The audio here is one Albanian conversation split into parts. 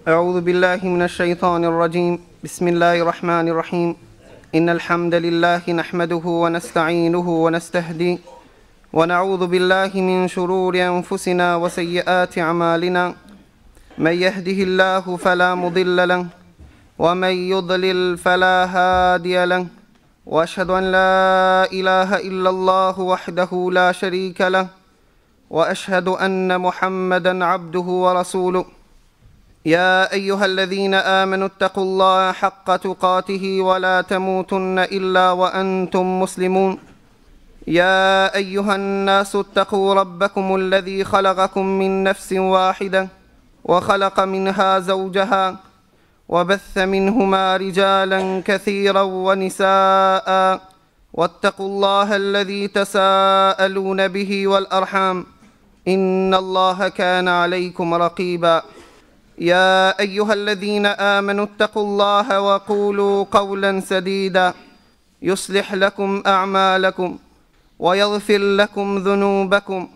أعوذ بالله من الشيطان الرجيم بسم الله الرحمن الرحيم إن الحمد لله نحمده ونستعينه ونستهديه ونعوذ بالله من شرور أنفسنا وسيئات أعمالنا من يهده الله فلا مضل له ومن يضلل فلا هادي له وأشهد أن لا إله إلا الله وحده لا شريك له وأشهد أن محمدا عبده ورسوله يا أيها الذين آمنوا اتقوا الله حق تقاته ولا تموتن إلا وأنتم مسلمون يا أيها الناس اتقوا ربكم الذي خلقكم من نفس واحدة وخلق منها زوجها وبث منهما رجالا كثيرا ونساء واتقوا الله الذي تساءلون به والأرحام إن الله كان عليكم رقيبا يا أيها الذين آمنوا اتقوا الله وقولوا قولا سديدا يصلح لكم أعمالكم ويغفر لكم ذنوبكم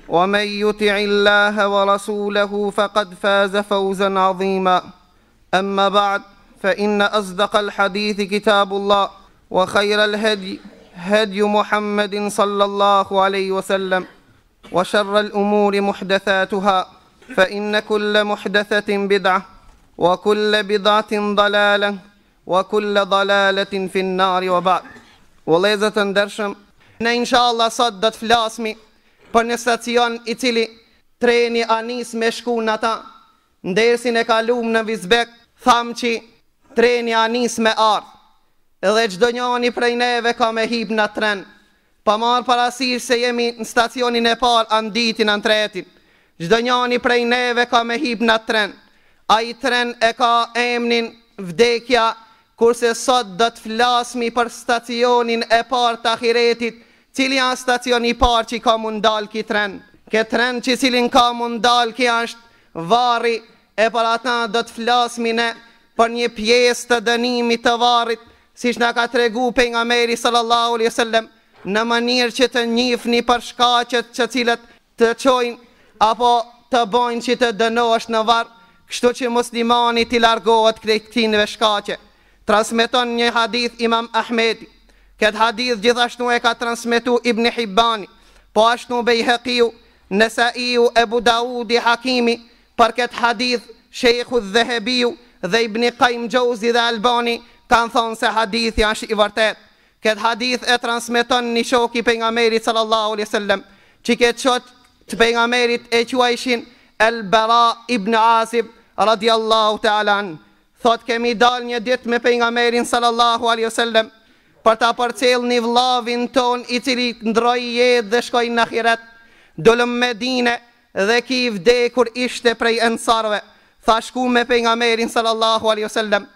ومن يطع الله ورسوله فقد فاز فوزا عظيما أما بعد فإن أصدق الحديث كتاب الله وخير الهدي هدي محمد صلى الله عليه وسلم وشر الأمور محدثاتها فإن كل محدثة بدعة وكل بدعة ضلالة وكل ضلالة في النار وبعد. Vëllezër të ndershëm, ne inshallah sot do të flasmi për një stacion I cili treni anis me shku në ta. Ndersin e kalum në Vizbek, tham që treni anis me ardh. Edhe çdo njani prej neve ka me hip në tren. Pa marrë parasysh se jemi në stacionin e parë anë ditin anë tretin. Çdo njani prej neve ka me hip në tren. Ai tren e ka emrin vdekja, kurse sot do të flasmi për stacionin e parë të ahiretit, cili janë stacioni I parë që ka mundal ki tren. Ke tren që cilin ka mundal ki është varri, e për ata do të flasmi ne për një pjesë të dënimit të varrit, siç na ka tregu pejgamberi sallallahu alaihi wasallam, në mënyrë që të njihni për shkaqet që cilët të çojnë apo të bojnë që të dënohesh në varr, kështu që muslimani t'i largohet këtyre shkaqe. Transmeton një hadith Imam Ahmedi. Këtë hadith gjithashtu e ka transmetu Ibn Hibbani, po ashtu Bejheqiu, Nesaiu, Ebu Daudi, Hakimi. Për këtë hadith Sheikhu Dhehebiu dhe Ibn Qayyim Jauzi dhe Albani kanë thonë se hadithi është I vërtet. Këtë hadith e transmeton një shoku I pejgamberit sallallahu alaihi wasallam, që këtë shok të pejgamberit e quajshin El-Bara ibn Azib radiallahu ta'ala an. Thot kemi dal një ditë me pejgamberin sallallahu alaihi wasallam për ta përcjell një vllavin ton I cili ndroi jetë dhe shkoi në ahiret. Dolëm Medine dhe ki vdekur ishte prej ensarve. Tha shku me pejgamberin sallallahu alaihi wasallam,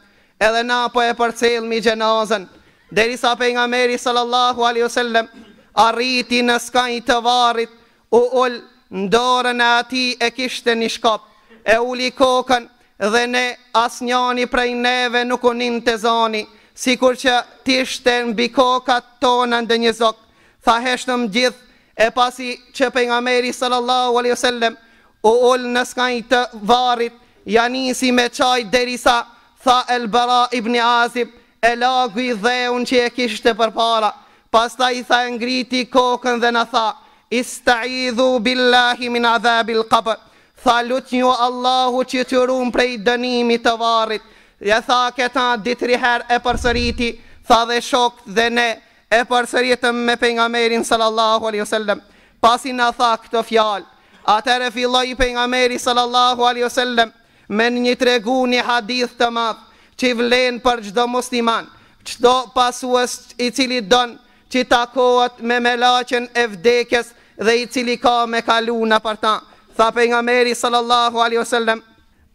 edhe na po e përcjellmi gjenazën, derisa pejgamberi sallallahu alaihi wasallam arriti në skaj të varrit, u ul në dorën e ati e kishte një shkop, e uli kokën dhe ne asnjani prej neve nuk u ninte zani, sikur që tishte mbi kokat tona ndë një zok. Tha heshtëm gjithë, e pasi që pejgamberi sallallahu alaihi wasallam u ul në skaj të varrit, ja nisi me çaj derisa tha El-Bara ibn Azib e lagu I dheun që e kishte përpara. Pastaj tha ngriti kokën dhe na tha: Ista'idhu billahi min adhabil qabr. Tha lutnju Allahu që të ruan prej dënimit të varrit. Ja tha këta ditëri herë e përsëriti, tha dhe shok dhe ne e përsëritëm me pejgamberin sallallahu alaihi wasallam. Pasi na tha këto fjalë, atëherë filloi pejgamberi sallallahu alaihi wasallam me një tregu një hadith të madh që vlen për çdo musliman, çdo pasues I cili don që takohet me melaqen e vdekjes dhe I cili ka me kalu në për ta. Tha pejgamberi sallallahu alaihi wasallam: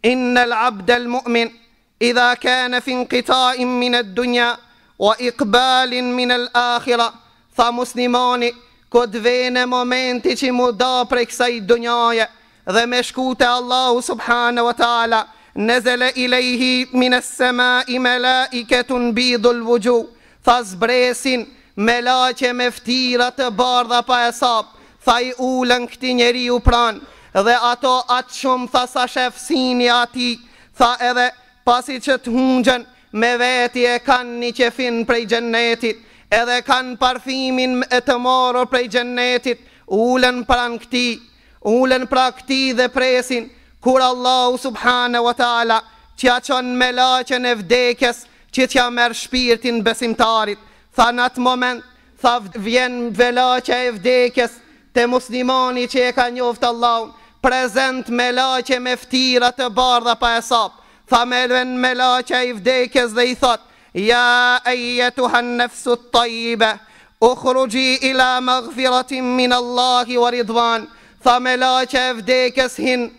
Innal abdal mu'min idha kana fi inqita'in min ad-dunya wa iqbalin min al-akhirah. Tha muslimani kod vene momenti që mu da prej kësaj dunjaje dhe me shku te Allahu subhanahu wa ta'ala, nezele I lejhi min as-samai malaikatun bidul wujuh. Tha zbresin melaqe me ftira të bardha pa hesab. Tha I ulën këti njeri u pran, dhe ato atë shumë tha sa shefsini ati, Tha edhe pasi që të hungjen, me veti e kanë një qefin prej gjennetit, edhe kanë parfimin e të morur prej gjennetit, ulen pran këti dhe presin, kur Allahu subhanahu wa taala t'ja qon me laqen e vdekjes, që t'ja merr shpirtin besimtarit. Tha në atë moment, tha vjen velaqe e vdekjes te muslimani që e ka njoft Allahun, prezent me laqe me ftira të bardha pa hesab. Tha me laqe e vdekjes dhe i thot: ja ayyatuhan nafsu at-tayyiba ukhruji ila maghfiratin min Allahi wa ridwan. Tha me laqe e vdekjes hin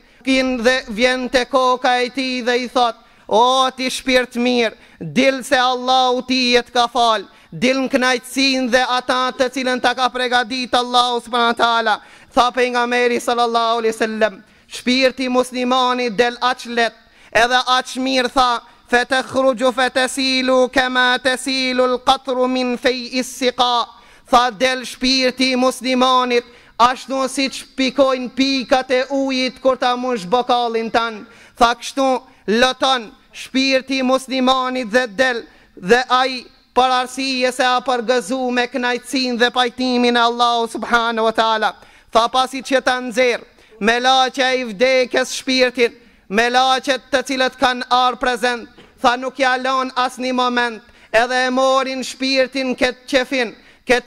dhe vjen te koka e tij dhe i thot: o ti shpirt mirë, dil se Allahu ti jet ka fal, dil në knajtësin dhe ata të cilën ta ka pregadit Allahu subhanahu wa taala. Tha pejgamberi sallallahu alaihi wasallam, shpirti muslimani del aq let edhe aq mirë. Tha fatakhruju fatasilu kama tasilu al-qatru min fay'i as-siqa. Tha del shpirti muslimanit ashtu si që pikojnë pikat e ujit kur ta mush bokallin tan. Tha kështu loton shpirti muslimanit dhe del dhe ai për arsye se a përgëzu me knajtësin dhe pajtimin e Allahu subhanahu wa taala. Tha pasi që ta nxerr me laqe i vdekjes shpirtin, me laqet të cilët kanë arë prezent, tha nuk ja lon as një moment, edhe e morin shpirtin këtë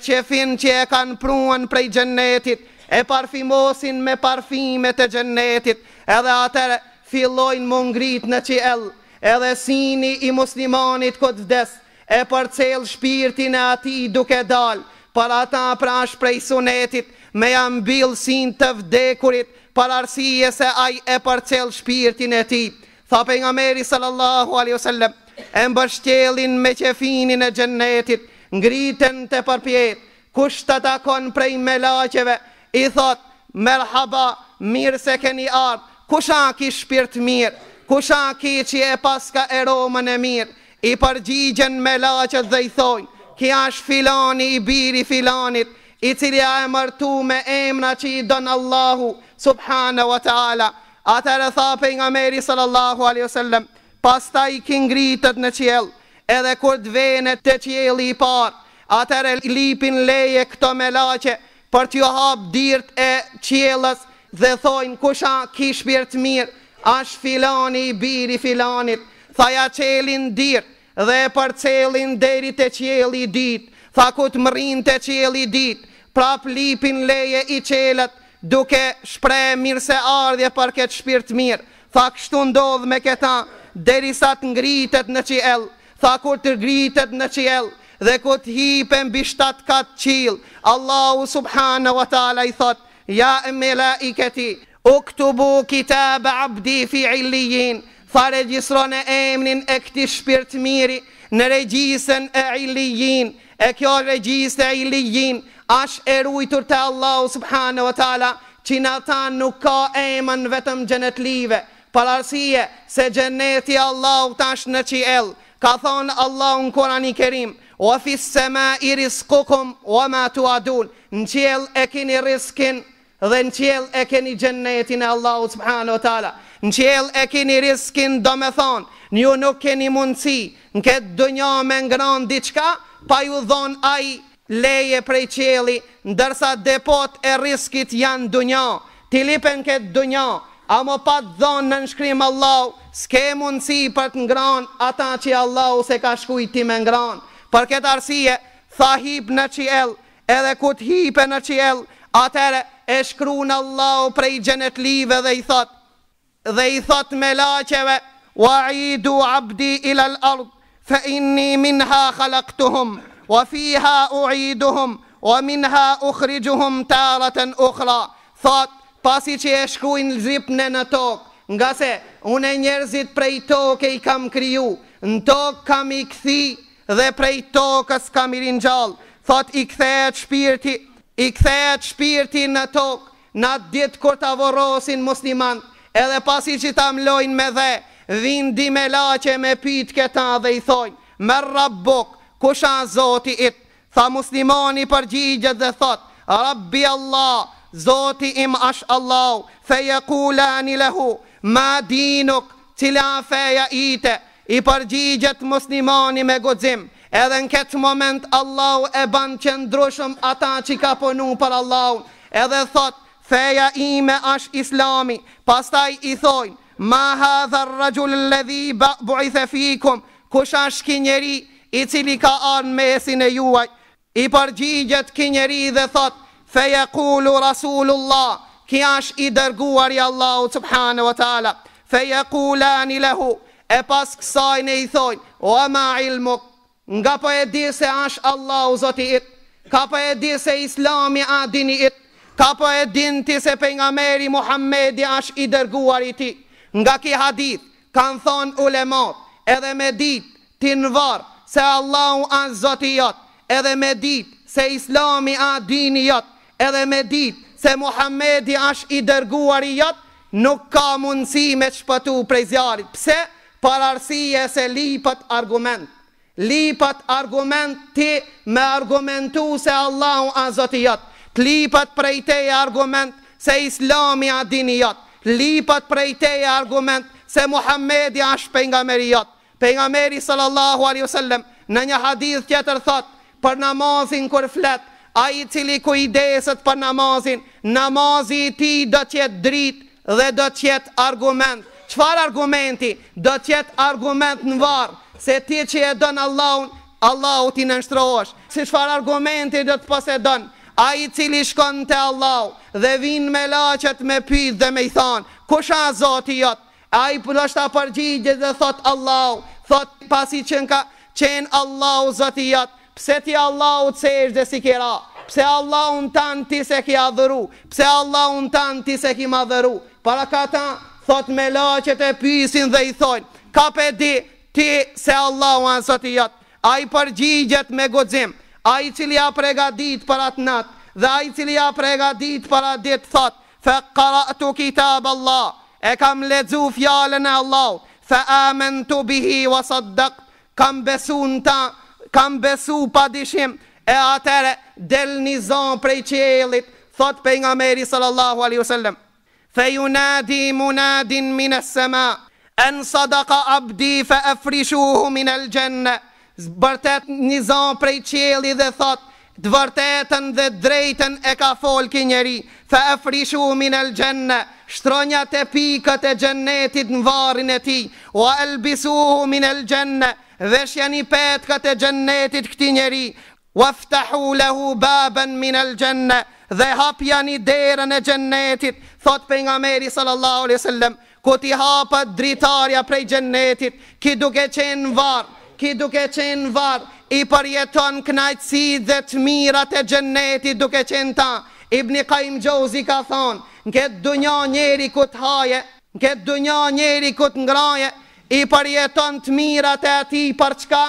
qefin që e kanë pruan prej gjennetit, e parfimosin me parfimet e gjennetit, edhe atëre fillojnë më ngrit në qiell, edhe sini i muslimanit këtë vdes, e përcel shpirtin e ati duke dal, për ata prash prej sunetit, me jam bil sin të vdekurit, për arsye se aj e përcel shpirtin e ti. Tha pejgamberi sallallahu alaihi wasallam, e mbështjellin me qefinin e gjennetit, ngriten të përpjet, kush të takon prej melaqeve, i thot: merhaba, mirë se keni ardh, kusha ki shpirt mirë, kusha ki që e paska eromën e mirë, i përgjigjen melaqet dhe i thojnë: kja është filani i biri filanit, i cili a e mërtu me emra që i donë Allahu subhanahu wa taala. Atëherë tha pejgamberi sallallahu alaihi wasallam, pastaj ki ngritet në qiell, edhe kur të venet të qielli i parë, atëherë lipin leje këto melaqe për t'ju hap dirt e qiellës dhe thojnë: kusha ki shpirt mirë, ash filani i biri filanit. Tha ja qelin dirt dhe përcelin deri te qielli i dit. Tha ku të mërin te qielli i dit, prap lipin leje i qelet, duke shpre mirë se ardhje për këtë shpirt mirë. Tha kështu ndodh me këta, derisa të ngritet në qiell. Tha kur të ngritet në qiell dhe ku të hipen mbi 7 kat qiell, Allahu subhanahu wa taala i thot: ja melaiketi uktubu kitab abdi fi illijin. Tha regjistron e emnin e këti shpirt miri në regjistën e illijin. E kjo regjistë e illijin ash e ruajtur te Allahu subhanahu wa taala, që në ata nuk ka emën vetëm gjenetlive, për arsye se gjeneti Allahu tash në qiell. Ka thonë Allahu në Kur'anin e Kerim: wa fis samai rizqukum wa ma tu'adun. Në qiell e keni riskin dhe në qiell e keni gjennetin e Allahu subhanahu wa taala. Në qiell e keni riskin, do me thonë, ju nuk keni mundësi në këtë dunja me ngran diçka pa ju dhon ai leje prej qielli, ndërsa depot e riskit janë dunja. Ti lipen këtë dunja, amo pa të dhonë në nshkrim Allahu, s'ke mundësi për të ngran ata që Allahu se ka shkujti me ngran. Për këtë arsye, tha hip në qiell, edhe ku të hipe në qiell, atëre e shkruan Allahu prej gjenetlive dhe i thot melaqeve: wa'idu abdi ila al-ard fa inni minha khalaqtuhum wa fiha u'iduhum wa minha ukhrijuhum taratan ukhra. Thot pasi që e shkruajnë zipne në tokë, nga se unë njerëzit prej toke i kam kriju, në tokë kam i kthi dhe prej tokës kam i ringjall. Thot i kthehet shpirti në tokë, në atë ditë kur ta vorrosin musliman, edhe pasi që ta mlojnë me dhe, vindi me laqe me pyet këta dhe i thojnë: merr rabbuk, kusha zoti it? Tha muslimani përgjigjet dhe thot: rabbi Allah, zoti im ash Allah. Fe jekulani lehu: ma dinuk, cila feja ite, i përgjigjet muslimani me guxim. Edhe në këtë moment Allahu e ban qëndrueshëm ata që ka punu për Allahun. Edhe thot, feja ime është Islami. Pastaj i thojnë, ma hadha ar-rajul alladhi bu'itha fikum, kush është ky njeri i cili ka ardhur mesin e juaj? I përgjigjet ky njeri dhe thot, feyaqulu Rasulullah, ki është i dërguar i Allahu subhanahu wa taala. Feyaqulani lahu, e pas kësaj ne i thojnë, wa ma ilmuk, nga po e di se është Allahu Zoti it, ka po e di se Islami a dini it, ka po e din ti se pejgamberi Muhammedi është i dërguar i ti. Nga ki hadith kanë thonë ulemat, edhe me dit ti në varë se Allahu a Zoti jot, edhe me dit se Islami a dini jot, edhe me dit se Muhammedi është i dërguar i jot, nuk ka mundësi me shpëtu prej zjarit. Pse? Për arsye se lipat argument. Lipat argument ti me argumentu se Allahu a Zoti jot. Lipat prej teje argument se Islami a dini jot. Lipat prej teje argument se Muhammedi është pejgamberi jot. Pejgamberi sallallahu alaihi wasallam në një hadith tjetër thot, për namazin kur flet, ai cili kujdeset për namazin, namazi i tij do të jetë dritë dhe do të jetë argument. Çfarë argumenti? Do të jetë argument në varë, se ti që e don Allahun, Allahu ti nënshtrohesh. Si çfarë argumenti do të posedon ai cili shkon te Allahu dhe vin me laçet me pyet dhe me i thon, kush a Zoti jot? Ai ndoshta përgjigjet dhe thot Allahu, thot pasi që ka qenë Allahu Zoti jot, pse ti Allahu tsesh dhe si kira? Pse Allahun tan ti se ki adhuru? Pse Allahun tan ti se ki madhëru? Para kata thot me laçet e pyesin dhe i thon, ka pe di ti se Allahu a Zoti jot? Ai përgjigjet me guxim. Ai cili ja pregadit për atë nat, dhe ai cili ja pregadit për atë dit thot, fa qara'tu kitab Allah, e kam lexu fjalën e Allah, fa amantu bihi wa saddaqt, kam besu në ta, kam besu pa dishim, e atere del një zon prej qiellit, thot pejgamberi sallallahu alaihi wasallam, fa yunadi munadin min as-sama, an sadaqa abdi fa afrishuhu min al-janna. Vërtet një zon prej qielli dhe thot, të vërtetën dhe drejtën e ka fol ky njeri, fa afrishu min al-janna, shtronjat e pikët e xhennetit në varrin e tij, wa albisuhu min al-janna, veshjani petkët e xhennetit këtij njeri, waftahu lahu baban min al-janna, dhe hapjani derën e xhennetit, thot pejgamberi sallallahu alaihi wasallam, ku ti hapet dritarja prej xhennetit, ki duke qenë varr, ki duke qenë varr, i përjeton knajtësi dhe të mirat e xhennetit duke qenë ta. Ibn Qayyim Jauzi ka thonë, në këtë dunja njeri ku të haje, në këtë dunja njeri ku të ngraje, i përjeton të mirat e ati për çka?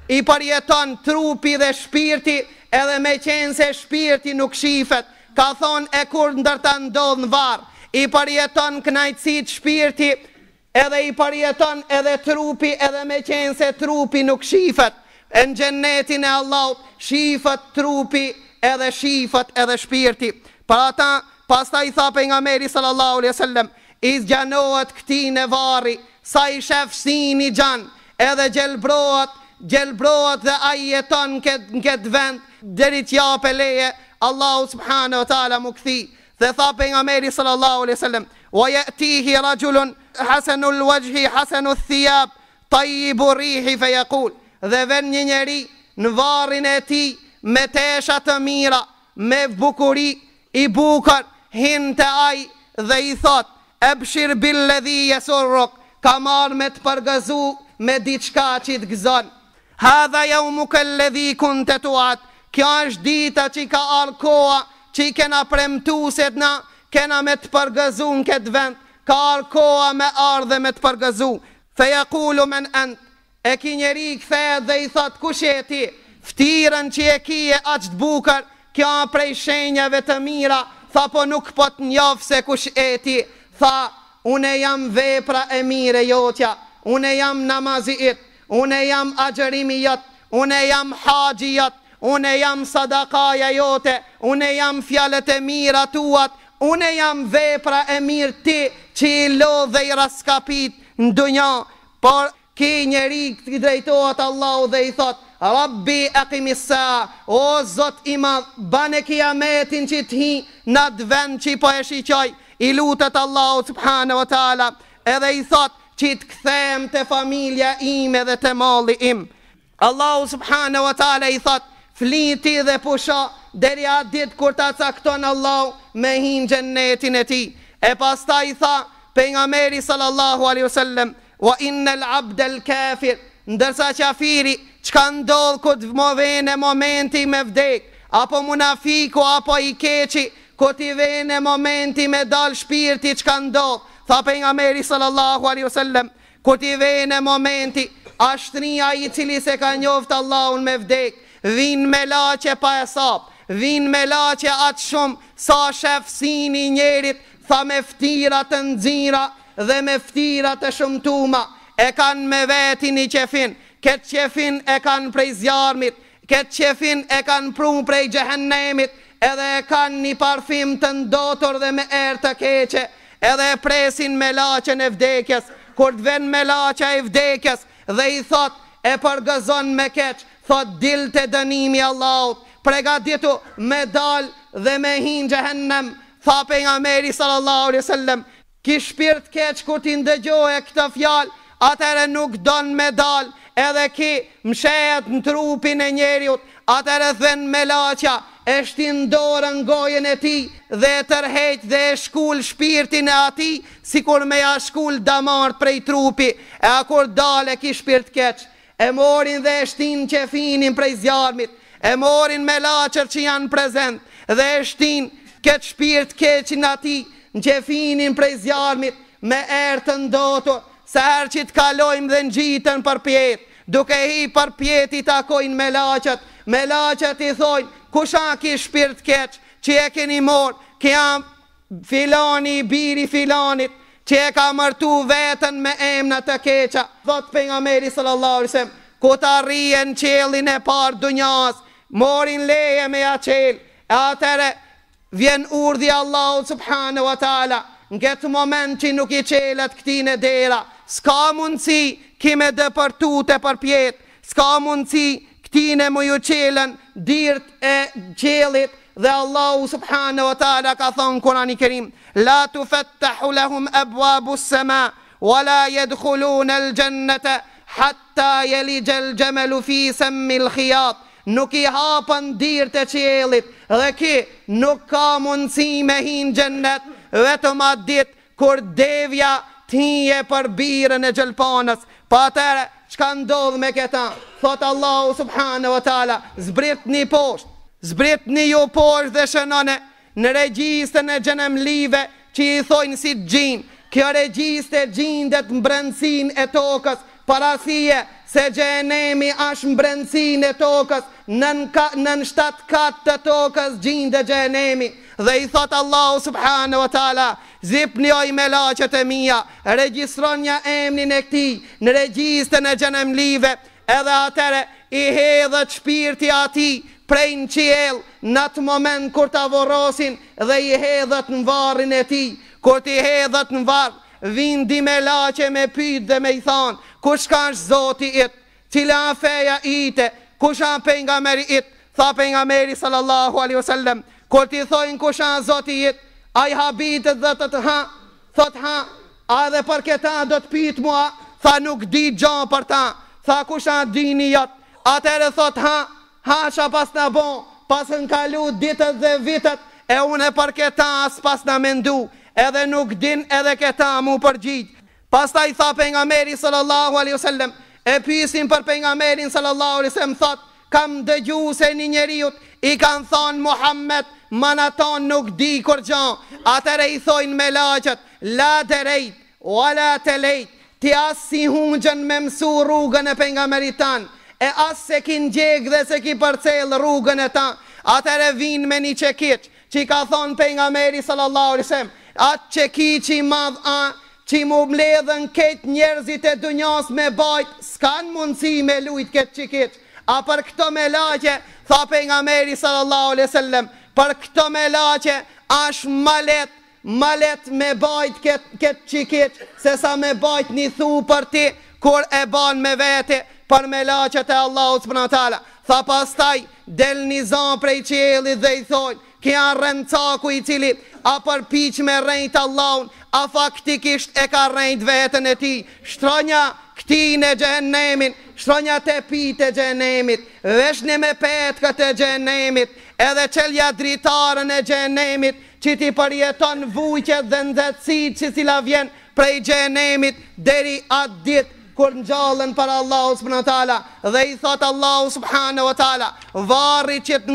I përjeton trupi dhe shpirti, edhe me qenë se shpirti nuk shifet. Ka thonë, e kur ndërta ndodh në varr, i përjeton knajtësit shpirti, edhe i përjeton edhe trupi, edhe me qenë se trupi nuk shifet. Në xhennetin e Allahut shifet trupi edhe shifet edhe shpirti. Për ata, pastaj tha pejgamberi sallallahu alaihi wasallam, i zgjanohet këtij në varri, sa i shef sini xhan, edhe gjelbrohet dhe ai jeton në këtë vend deri të japë leje Allahu subhanahu wa taala mu kthi. Dhe tha pejgamberi sallallahu alaihi wasallam, wa yatihi rajulun hasanul wajhi hasanul thiyab tayyibu rihi fa yaqul, dhe ven një njeri në varrin e tij me tesha të mira, me bukuri, i bukur, hin te ai dhe i thot, ebshir billadhi yasurruk, ka marr me të përgëzu me diçka që të gëzon. Hadha yawmuka alladhi kunta tu'ad, kjo është dita që ka ardhur koha që i kena premtu se na kena me të përgëzu në këtë vend, ka ardhur koha me ardhe me të përgëzu. Fe yaqulu men ant, e ki njeri kthehet dhe i thot, kush je ti? Ftyrën që e kije aq të bukur, kjo prej shenjave të mira. Tha, po nuk po të njoh se kush e ti. Tha, une jam vepra e mire jotja, une jam namazi it, une jam agjerimi jot, une jam haji jot, une jam sadakaja jote, une jam fjalët e mira tuat, une jam vepra e mirë ti që i lodh dhe i raskapit në dunja, por ki njeri i drejtohet Allahu dhe i thot: Rabbi aqimissa, o Zot i madh, bane kiametin që t'hi në atë vend që po e shiqoj. I lutet Allahu subhanahu wa taala, edhe i thot që t'kthehem te familja ime dhe te malli im. Allahu subhanahu wa taala i thot: fliti dhe pusha deri atë ditë kur ta cakton Allahu me hin xhennetin e tij. E pastaj i tha pejgamberi sallallahu alaihi wasallam: wa innal abdal kafir, ndërsa qafiri çka ndodh kur të më vjen momenti me vdek, apo munafiku apo i keqi kur t'i vjen momenti me dal shpirti, çka ndodh? Tha pejgamberi sallallahu alaihi wasallam: kur t'i vjen momenti, ashtria i cili se ka njoft Allahun me vdek, vin me laçe pa hesab, vin me laçe atë shumë sa shefsin i njerit, tha me ftira të nxira dhe me ftira të shumtuma. E kanë me vetin i qefin, këtë qefin e kanë prej zjarmit, këtë qefin e kanë pru prej xhehenemit, edhe e kanë një parfim të ndotur dhe me erë të keqe, edhe e presin me laçen e vdekjes. Kur të ven me laça e vdekjes dhe i thot, e përgëzon me keq, thot dil të dënimi Allahut, pregaditu me dal dhe me hin xhehenem. Tha pejgamberi sallallahu alaihi wasallam: ki shpirt keq kur ti ndëgjoje këtë fjalë, atëre nuk don me dal, edhe ki mshehet në trupin e njeriut, atëre thën me laça, e shtin dorën gojën e tij dhe e tërheq dhe e shkul shpirtin e atij, sikur me ja shkul damart prej trupi. E a kur dale ki shpirt keq, e morin dhe e shtin qefinin prej zjarmit, e morin me laçër që janë prezent dhe e shtin këtë shpirt keqin atij në qefinin prej zjarmit me erë të ndotur. Se herë që t'kalojmë dhe ngjitën për pjetë, duke hi për pjetë i takojnë me laçët i thojnë: kusha ki shpirt keq që e keni morë, ki jam filani, biri filanit, që e ka mërtu vetën me emna të keqa. Thot pejgamberi sallallahu alaihi wasallam: ku ta rrien qelin e parë dunjas, morin leje me ja qel, e atëre vjen urdhi Allahu subhanahu wa taala, në këtë moment që nuk i qelet këtine dera, s'ka mundësi kime dëpërtu të përpjet, s'ka mundësi këtine më ju qelen dirt e qelit. Dhe Allahu subhanahu wa taala ka thonë Kurani Kerim: la tufattahu lahum abwabu s-sama wa la yadkhuluna al-jannata hatta yalija al-jamalu fi sammi al-khiyat. Nuk i hapën dirt e qelit dhe ki nuk ka mundësi me hin xhennet vetëm atë ditë kur devja t'hije për birën e gjelpanës. Pa atëre, çka ndodh me këta? Thot Allahu subhanahu wa taala: zbritni poshtë, zbritni ju poshtë dhe shënone në regjistën e xhenemlive që i thojnë si xhin. Kjo regjiste gjindet në brendësin e tokës, parasie se xhenemi është në brendësin e tokës, nën 7 katë të tokës gjinde xhenemi. Dhe i thot Allahu subhanahu wa taala: zipni oj me laçet e mia, regjistronja emnin e këtij në regjistën e xhenemlive, edhe atëre i hedhet shpirti atij prej në qiell në atë moment kur ta vorrosin dhe i hedhet në varrin e tij. Kur ti hedhet në varr, vindi me laçe me pyet dhe me i thon: kush ka është Zoti it? Cila feja ite? Kush ka pejgamberi it? Tha pejgamberi sallallahu alaihi wasallam: kur ti thojnë kush ka Zoti it, ai habitet dhe të ha, thot ha, a dhe për këta do të pyet mua? Tha nuk di gjë për ta. Tha kush ka dini jot? Atëre thot ha, hasha pas na bon, pas në kalu ditët dhe vitet, e une për këta as pas na mendu, edhe nuk din edhe këta mu përgjigj. Pastaj tha pejgamberi sallallahu alaihi wasallam, e pyesin për pejgamberin sallallahu alaihi wasallam, thot: kam dëgju se një njeriut i kanë thonë Muhammed, manaton nuk di kur gjan. Atëre i thojnë me laçet: la derejt, wala te lejt, ti as si hungjën me mësu rrugën e pejgamberit tan, e as se ki ngjeg dhe se ki përcel rrugën e ta. Atëre vinë me një çekiç që i ka thonë pejgamberi sallallahu alaihi wasallam: atë çekiçi madh që mu mbledhen këtë njerëzit e dunjas me bajt, s'kan mundësi me lujt këtë çekiç. A për këto me laçe, tha pejgamberi sallallahu alaihi wasallam, për këto me laçe është ma let me bajt këtë qikiq, se sa me bajt një thu për ti, kur e ban me vete, për me laqet e Allahut subhanahu wa taala. Tha pastaj, del një zan prej qiellit dhe I thojnë, kja rëncaku I cili a përpiq me rejt Allahun, a faktikisht e ka rejt vetën e ti. Shtronja këti në gjennemin, shtronja të pit e gjennemit, veshni me petkët e gjennemit, edhe qelja dritarën e gjennemit, që ti përjeton vujqet dhe ndëtësit që cila vjen prej gjennemit, deri atë dit kur ngjallën për Allahu subhanahu wa taala, dhe I thot Allahu subhanahu wa taala, varri që të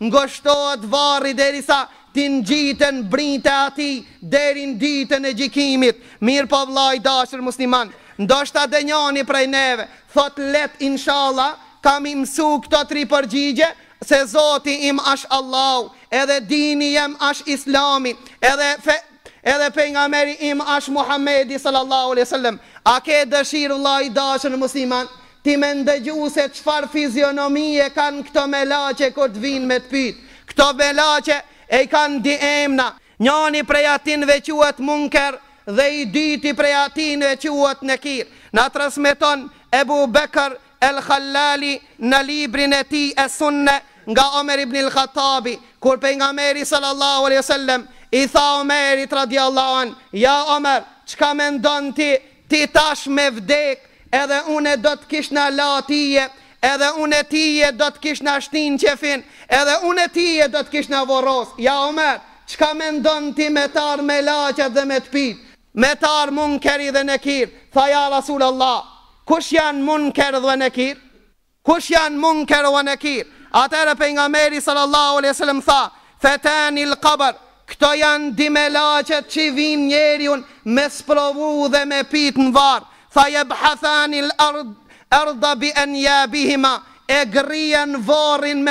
ngoshtohet varri derisa ti ngjiten brinte ati deri në ditën e gjykimit. Mirë po vllai dashur musliman, ndoshta dënjani prej neve thot let inshallah kam I mësu këto 3 përgjigje, se Zoti im ash Allahu, edhe dini jem ash Islami, edhe pejgamberi im ash Muhamedi sallallahu alaihi wasallam. A ke dëshirë vllai dashur musliman, ti me ndëgju se çfar fizionomie kanë këto melaqe kur të vinë me të pyet. Këto melaqe e kanë di emna. Njani prej atinve quhet Munker dhe I dyti prej atinve quhet Nekir. Na transmeton Ebu Bekr el-Khallali në librin e tij e Sunne nga Omer ibn al-Khattabi, kur pejgamberi sallallahu alaihi wasallam I tha Omerit radiallahu an, ja Omer, çka mendon ti tash me vdek, edhe une do të kishna la tije, edhe une tije do të kishna shtin qefin, edhe une tije do të kishna voros. Ja Omer, çka mendon ti me tar me laqet dhe me të pit, me tar Munkeri dhe Nekir? Tha ja Rasulallah, kush janë Munker dhe Nekir? Kush janë Munker dhe Nekir? Atëherë pejgamberi sallallahu alaihi wasallam tha, fetani l-qabr, këto janë di melaqet që vinë njeriun me sprovu dhe me pit në varë. Tha jebhathani l-arda bi enjabihima, e grijan vorin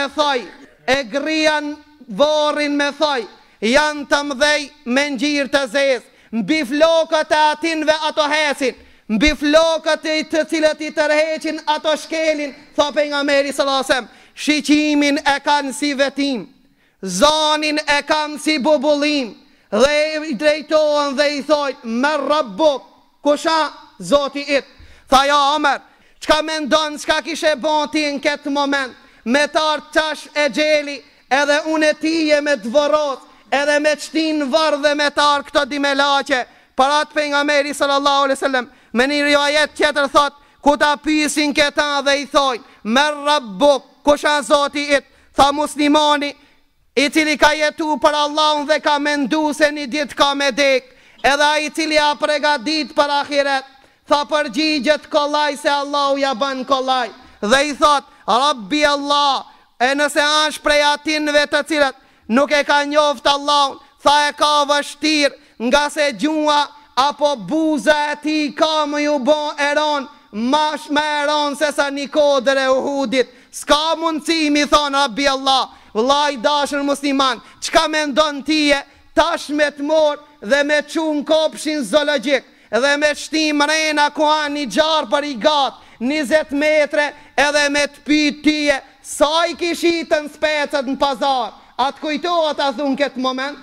me thoj, janë të mdhej me njërë të zezë, mbi flokët e atinve ato hesin, mbi flokët e të cilët I tërheqin ato shkelin. Tha pejgamberi sallallahu alaihi wasallam, shiqimin e kanë si vetim, zanin e kanë si bubullim, dhe I drejtohen dhe I thojnë, me rabbuk, kusha Zoti it? Tha ja Omer, çka mendon, çka kishe bon ti në këtë moment, me tar tash e gjeli, edhe unë tije me dvoros, edhe me qtin varë dhe me tar këto di melaqe. Parat pejgamberi sallallahu alaihi wasallam me një rivajet tjetër thot, ku ta pyesin këta dhe I thojnë, me rabbuk, kusha Zoti it? Tha muslimani I cili ka jetu për Allahun dhe ka mendu se një dit ka me dek, edhe I cili a pregadit për ahiret, tha përgjigjet kollaj se Allahu ja ban kollaj, dhe I thot, Rabbi Allah, e nëse ash prej atinve të cilat nuk e ka njoft Allahun, tha e ka vështir, nga se gjua apo buza e ti ka më ju bon eron, mash me eron se sa një kodër e Uhudit. Ska mundësi mi thonë Rabbi Allah. Vllai dashur musliman, çka mendon tije tash me të mor dhe me çun kopshin zoologjik dhe me shtim rena ku ani gjarë për I gat 20 metre, edhe me të pyet tije sa I kishitën specët në pazar? A të kujtohet a thun këtë moment?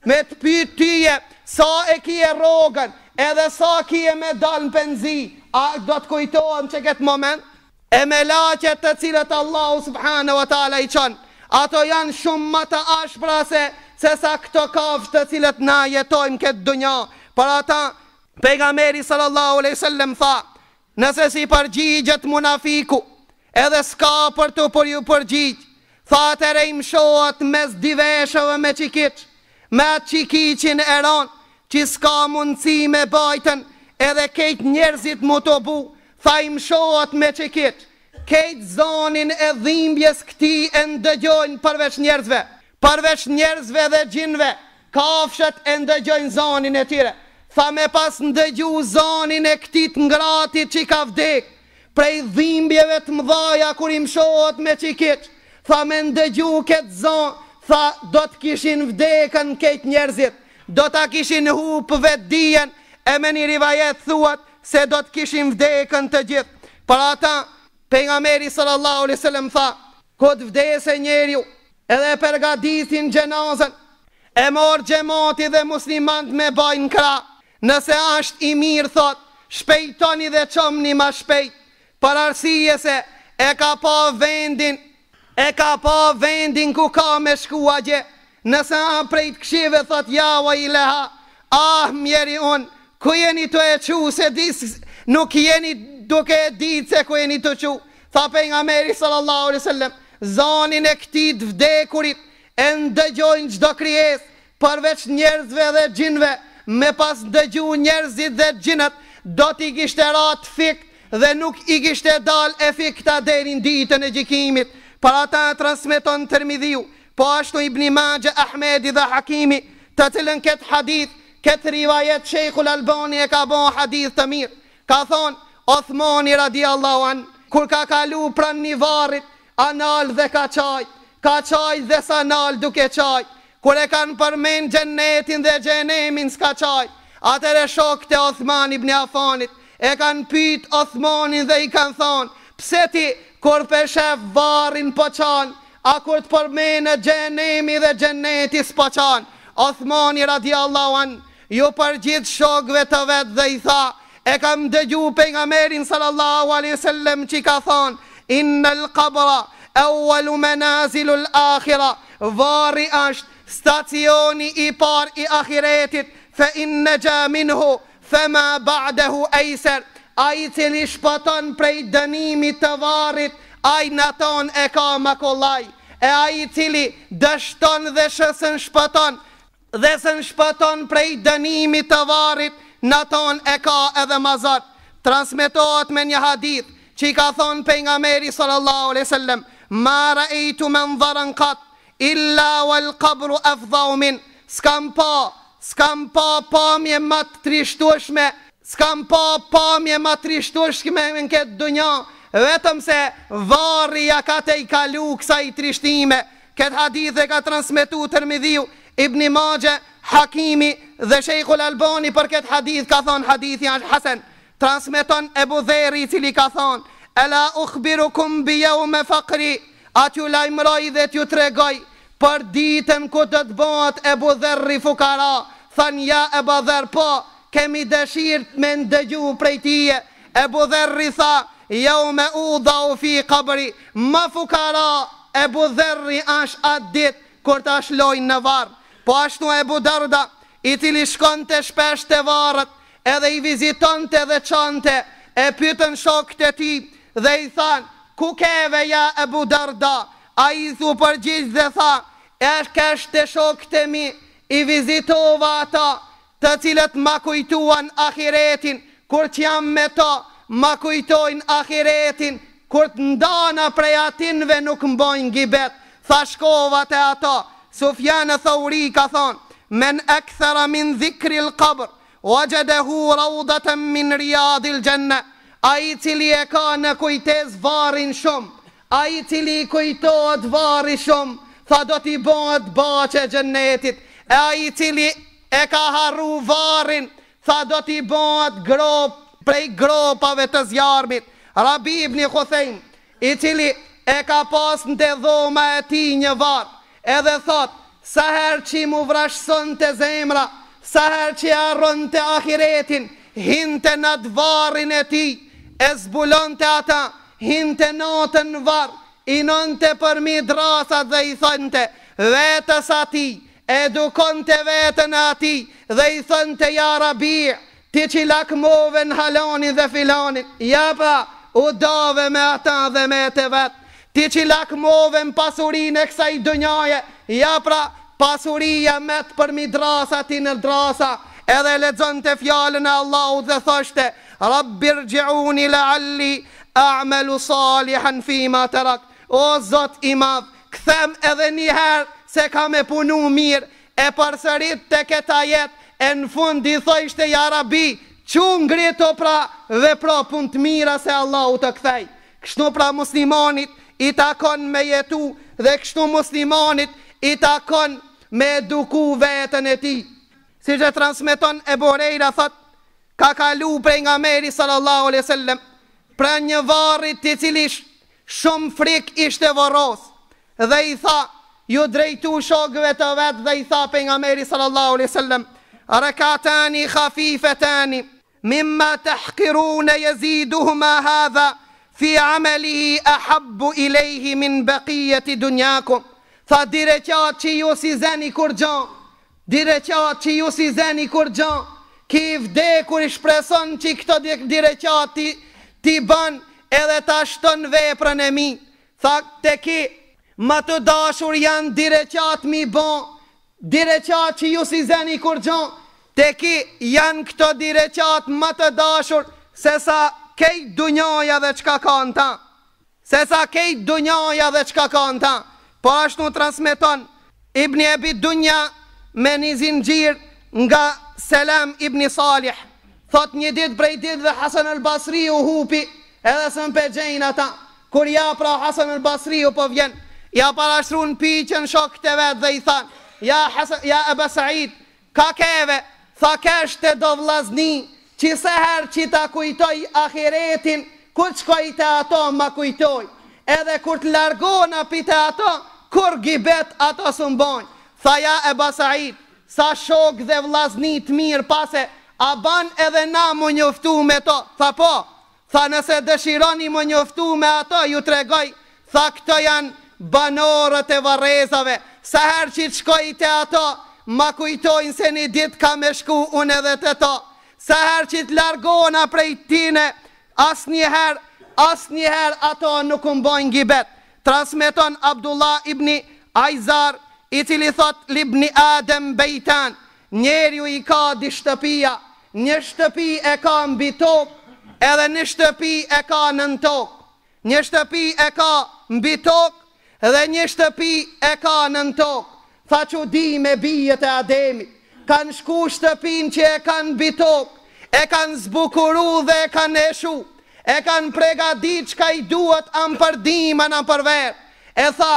Me të pyet tije sa e kije rogën, edhe sa kije me dal në penzi, a do të kujtohet që këtë moment? E me laqet të cilët Allahu subhanahu wa taala I çon, ato janë shumë më të ashpra se sa këto kafshë të cilët na jetojmë këtë dunja. Për ata pejgamberi sallallahu alaihi wasallam tha, nëse si përgjigjet munafiku, edhe s'ka për të për ju përgjigj, tha atëre I mshohet mes diveshëve me qikiq, me atë qikiqin e ron, që s'ka mundësi me bajten, edhe kejt njerëzit mu të bu, tha I mshohet me qikiq. Kejt zonin e dhimbjes këti e ndëgjojnë përveç njerëzve dhe gjinve, kafshët e ndëgjojnë zonin e tire. Tha me pas ndëgju zonin e këtit ngratit që ka vdek, prej dhimbjeve të mdhaja kur I mshohet me qikiq, tha me ndëgju këtë zon, tha do të kishin vdekën kejt njerëzit, do të kishin hupë vetë dijen, e me një rivajet thuat se do të kishin vdekën të gjithë. Për ata pejgamberi sallallahu alaihi wasallam tha, kod vdese njeriu, edhe përgatitin gjenazën, e mor xhamati dhe muslimant me bajnë kra. Nëse është i mirë, thot, shpejtoni dhe qomni ma shpejt, për arsye se e ka pa vendin ku ka me shkua gje. Nëse a prejt këshive, thot, ja wa i leha, mjeri unë, ku jeni të e qu, se nuk jeni duke e ditë se ku jeni të qu. Tha pejgamberi sallallahu alaihi wasallam, zanin e këtij të vdekurit e ndëgjojnë çdo krijesë, përveç njerëzve dhe xhinve. Me pas dëgju njerëzit dhe xhinat, do t'i kishte rat fik dhe nuk i kishte dal e fikta deri në ditën e gjykimit. Për ata transmeton Tirmidhiu, po ashtu Ibn Majah, Ahmedi dhe Hakimi, të cilën këtë hadith, këtë rivajet Sheikhul Albani e ka bon hadith të mirë. Ka thonë Othmani radiallahu an, kur ka kalu pran një varrit, anal dhe ka qaj dhe sanal duke qaj. Kur e kanë përmen gjennetin dhe gjenemin s'ka qaj, atëre shok të Othman ibn Affanit e kanë pyet Othmanin dhe i kanë thonë, pse ti kur peshef varrin po qan, a kur të përmenë gjenemi dhe gjenneti s'po qan? Othmani radiallahu an ju përgjith shokve të vetë dhe i tha, e kam dëgju pejgamberin sallallahu alaihi wasallam që ka thonë, innal qabra awwalu manazilul akhira, varri është stacioni i par i ahiretit, fe inne minhu fema ba'dahu ejser, a i cili shpëton prej dënimit të varrit, a i naton e ka makollaj, e a i cili dështon dhe shësën shpëton, dhe sën shpëton prej dënimit të varrit, naton e ka edhe mazat. Transmetohet me një hadith që i ka thonë pejgamberi sallallahu alaihi wasallam, ma ra'aytu manzaran qat illa wal qabru afdhau min. S'kam pa pamje më të trishtueshme, s'kam pa pamje më të trishtueshme në këtë dunja, vetëm se varri ja ka te i kalu kësaj trishtime. Këtë hadith e ka transmetuar Tirmidhiu, Ibn Majah, Hakimi dhe Sheikhul Albani për këtë hadith ka thonë hadithi është hasan. Transmeton Ebu Dheri, i cili ka thonë, ela ukhbirukum bi yawm faqri, aty lajmëroj dhe t'ju tregoj për ditën ku do të bëhet Ebu Dherri fukara. Than ja Ebu Dherr, po kemi dëshirë me ndëgju prej tije. Ebu Dherri tha, yawma udhau fi qabri, ma fukara Ebu Dherri është atë ditë kur ta shlojnë në varr. Po ashtu Ebu Darda, i cili shkonte shpesh te varret, edhe i vizitonte dhe çante, e pyetën shokët e tij dhe i than, ku keve ja Ebu Darda? A i thu përgjigj dhe tha, kështë shokët e mi, i vizitova ata, të cilët ma kujtuan ahiretin, kur që jam me ta, ma kujtojnë ahiretin, kur të ndana prej atinve nuk mbojnë gibet. Tha shkova te ata. Sufjan Thauri ka thonë, men akthara min dhikri l'qabr, wajadahu rawdatan min riyadil janna. A i cili e ka në kujtes varin shumë, a i cili kujtohet vari shumë, tha do t'i bëhet baqe gjennetit. E a i cili e ka harru varin, tha do t'i bëhet grop prej gropave të zjarmit. Rabi ibn Khuthejm, i cili e ka pas në të dhoma e ti një var, edhe thot, sa her që mu vrashëson të zemra, sa her që arron të ahiretin, hinte në të varin e ti, e zbulon të ata, hinte natën në var, i nënte përmi drasat dhe i thënte, vetës ati, edukon të vetën ati, dhe i thënte, ja Rabi, ti që lakmove në halonin dhe filanin, ja pra, u dave me ata dhe me të vetë, ti që lakmove në pasurin e kësaj dënjaje, ja pra, pasuria me të përmi drasa ti në drasa, edhe lexon të fjallën e Allahut dhe thoshte, Rabbir gjiuni la'alli a'malu salihan fima tarak. O Zot i madh, kthem edhe njëherë se ka me punu mirë, e përsërit të këta jetë, e në fund i thoshte, ja Rabbi, që ngrito pra dhe pra pun të mira se Allahu të kthej. Kështu pra muslimanit i takon me jetu, dhe kështu muslimanit i takon me eduku vetën e ti. Si që transmeton Ebu Hurajra thot, ka kalu pejgamberi sallallahu alaihi wasallam pra një varrit i cili shumë frik ishte varros, dhe i tha, ju drejtu shokëve të vetë dhe i tha pejgamberi sallallahu alaihi wasallam: "Rakatani khafifetani mimma tahqiruna yaziduhuma hadha fi amalihi ahabbu ilayhi min baqiyati dunyakum." Tha direqat që ju si zeni kur gjan, direqat që ju si zeni kur gjan, ki vdekur i shpreson që këto direqat ti ban edhe ta shton veprën e mi. Tha te ki më të dashur janë direqat mi ban, direqat që ju si zeni kur gjan, te ki janë këto direqat më të dashur se sa kejt dunjaja dhe qka ka në ta, se sa kejt dunjaja dhe qka ka në ta. Po ashtu transmeton Ibn Abi Dunja me një zinxhir nga Selam ibn Salih. Thot një dit prej dit dhe Hasan al-Basri u hupi, edhe së më pëgjejnë ata. Kur ja pra Hasan al-Basri u po vjen, ja parashtru në piqen shokët e vetë dhe i than: ja Aba Said, ka keve? Tha keshte do vlazni, që se her që ta kujtoj ahiretin, kur qkoj të ato ma kujtoj, edhe kur të largona pite ato, kur gibet ato së mbojnë. Tha ja Aba Said, sa shok dhe vlazni të mirë pase, a ban edhe na më njoftu me to? Tha po. Tha nëse dëshironi më njoftu me ato, ju tregoj. Tha këto janë banorët e Varrezave, sa her që të shkoj të ato, ma kujtojnë se një dit ka me shku unë edhe të to. Sa her që të largona prej tine, as njëher ato nuk mbojnë gibet. Transmeton Abdullah ibn Ajzar, i cili thot: libni Adem bejtan, njerju i ka di shtëpia, një shtëpi e ka mbi tokë, edhe një shtëpi e ka nën tokë. Një shtëpi e ka mbi tokë, edhe një shtëpi e ka nën tokë. Tha që di me bijet e Ademi, kanë shku shtëpin që e kanë mbi tokë, e kanë zbukuru dhe e kanë eshu, e kanë pregadit qka i duhet anë për dima në për verë. E tha,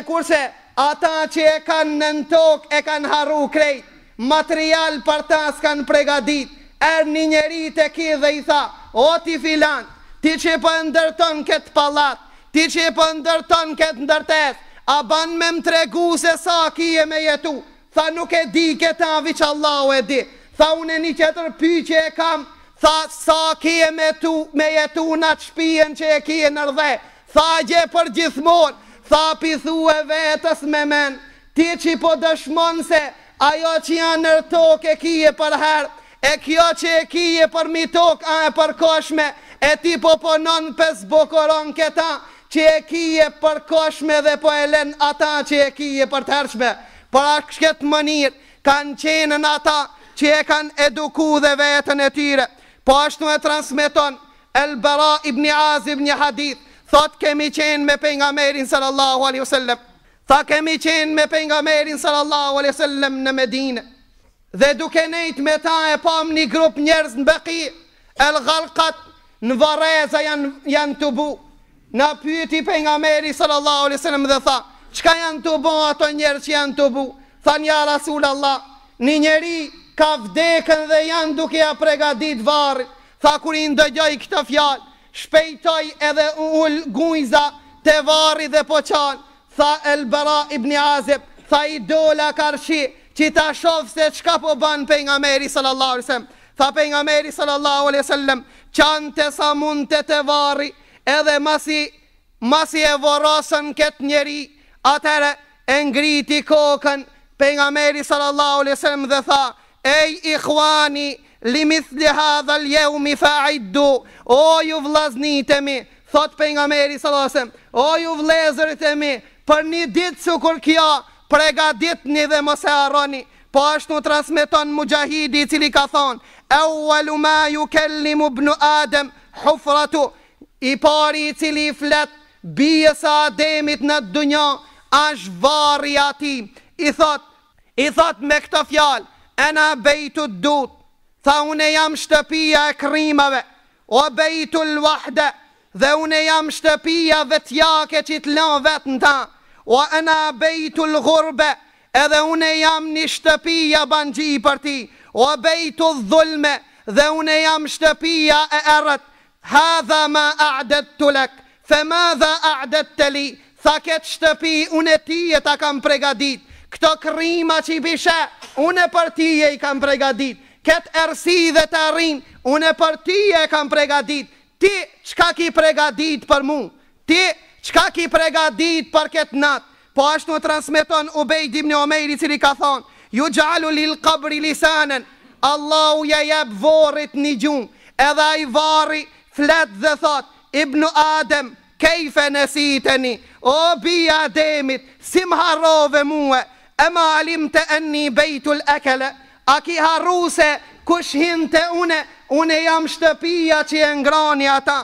kurse ata që e kanë nën tokë e kanë haru krejt, material për ta s'kanë pregadit. Një njeri të ki dhe i tha: o ti filan, ti që për ndërton këtë palat, ti që për ndërton këtë ndërtes, a ban me më tregu se sa kije me jetu? Tha nuk e di këta vi që Allahu e di. Tha unë e një qëtër pyqe e kam. Tha sa kije me jetu në atë shpijen që e kije nërdhe. Tha gje për gjithmon. Tha pithu e vetës me men, ti që po dëshmon se ajo që janë nër tokë e kije për herë, e kjo që e kije për mi tokë a e për koshme, e ti po ponon pes bokoron këta që e kije për koshme dhe po e len ata që e kije për tërshme. Por a këtë mënir kanë qenën ata që e kanë eduku dhe vetën e tyre. Po ashtu e transmeton El-Bara ibn Azib një hadith. Thot kemi qenë me pejgamberin sallallahu alaihi wasallam. Tha kemi qenë me pejgamberin sallallahu alaihi wasallam në Medinë. Dhe duke nejt me ta e pam një grup njerëz në Baqi el-Ghalqat, në Varreza janë të bu. Na pyeti pejgamberi sallallahu alaihi wasallam dhe tha: çka janë të bu ato njerëz që janë të bu? Than ja Rasulallah, një njeri ka vdekën dhe janë duke ja pregadit varrit. Tha kur i ndëgjoj këtë fjalë, shpejtoj edhe ull gujza te varri dhe po qanë. Tha El-Bara ibn Azib, tha i dola karshi që ta shof se qka po ban pejgamberi sallallahu alaihi wasallam. Tha pejgamberi sallallahu alaihi wasallam, qante sa mund te varri, edhe masi e vorosën këtë njeri, atëre e ngriti kokën pejgamberi sallallahu alaihi wasallam dhe tha: ej ikhwani, limithli hadha al-yawmi fa'iddu. O ju vllaznitemi, thot pejgamberi sallallahu alaihi wasallam, o ju vëllezëritemi, për një ditë sikur kjo, pregaditni dhe mos e harroni. Po ashtu transmeton Mujahidi i cili ka thonë: awwalu ma yukallimu ibnu Adem hufratu. I pari i cili flet bijës së Ademit në dunja është varri i atij. I thot me këtë fjalë: ana bejtu dut. Tha une jam shtëpia e krimave. O bejtu l-wahde, dhe une jam shtëpia vetjake që të lën vetë në ta. O ana bejtu l-ghurbe, edhe une jam një shtëpia banxhi për ti. O bejtu dhulme, dhe une jam shtëpia e erët. Hadha ma a'dadtu lak, fa madha a'dadta li. tha këtë shtëpi unë e tije ta kam pregadit, këto krima që i bishe unë e për tije i kam pregadit, këtë ersi dhe të arrin unë e për tije kam pregadit. Ti qka ki pregadit për mu? Ti qka ki pregadit për këtë nat? Po ashtu në transmeton Ubejd ibn Omejri, cili ka thonë, ju gjallu lil qabri lisanen, Allahu ja jep vorit një gjung, edhe ai vari flet dhe thot, Ibnu Adem, kejfe nësiteni, o bia Ademit, si më harrove muë, e ma alim të enni bejtul ekele, a ki harru se kush hinte une jam shtëpia që e ngrani ata,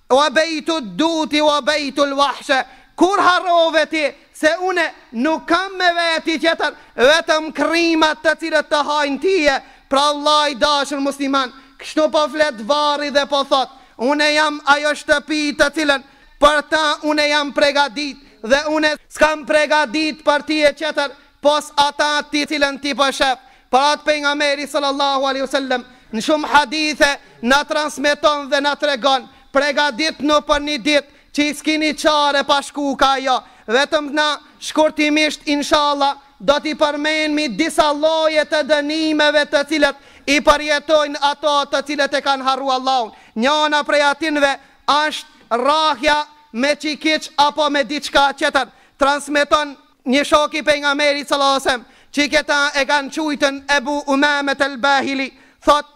o bejtul duti, o bejtul wahshe, kur harrove ti, se une nuk kam me veti tjetër, vetëm krimat të cilët të hajnë tije. Pra Allah i dashur musliman, kështu po flet vari dhe po thot, une jam ajo shtëpi të cilën për ta une jam pregadit, dhe une s'kam pregadit për ti e qeter, pos ata ti cilën ti po shef. Për atë pejgamberi sallallahu alaihi wasallam në shumë hadithe na transmeton dhe na tregon, pregadit në për një dit që i s'kini qare pa shku ka jo, vetëm na shkurtimisht inshallah do t'i përmenmi disa lloje të dënimeve të cilët i përjetojnë ato të cilët e kanë harru Allahun. Njëna prej atinve është rrahja me qikiq apo me diçka tjetër. Transmeton një shoki pejgamberit sallallahu alajhi wasallam, që këta e kanë quajtën Ebu Umamet el-Bahili, thot,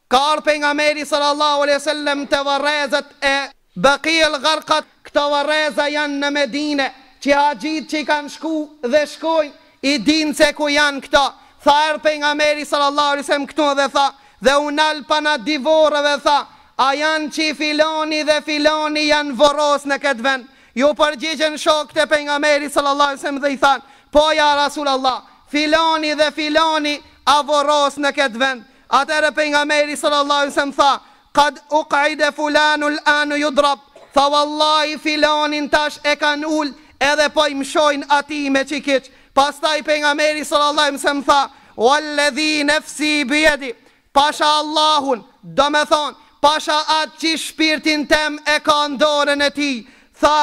ka ardhur pejgamberi sallallahu alajhi wasallam te varrezat e Baqi el-Gharqat, këto varreza janë në Medinë, që haxhit që kanë shku dhe shkojnë i dinë se ku janë këta. Tha erë pejgamberi sallallahu alajhi wasallam këtu dhe tha, dhe unal pana divorëve tha, a janë që filoni dhe filoni janë voros në këtë vend? Ju përgjigjen shokët e pejgamberit sallallahu alajhi wasallam dhe i thanë, po ja Rasulullah, filoni dhe filoni a voros në këtë vend. Atëherë pejgamberi sallallahu alajhi wasallam tha, qad uqida fulanul anu yudrab, tha wallahi filonin tash e kanë ul edhe po i mshojnë ati me qikiq. Pastaj pejgamberi sallallahu alajhi wasallam tha, walladhi nafsi biyadi, pasha Allahun, do me thonë, pasha atë që shpirtin tem e ka në dorën e tij. Tha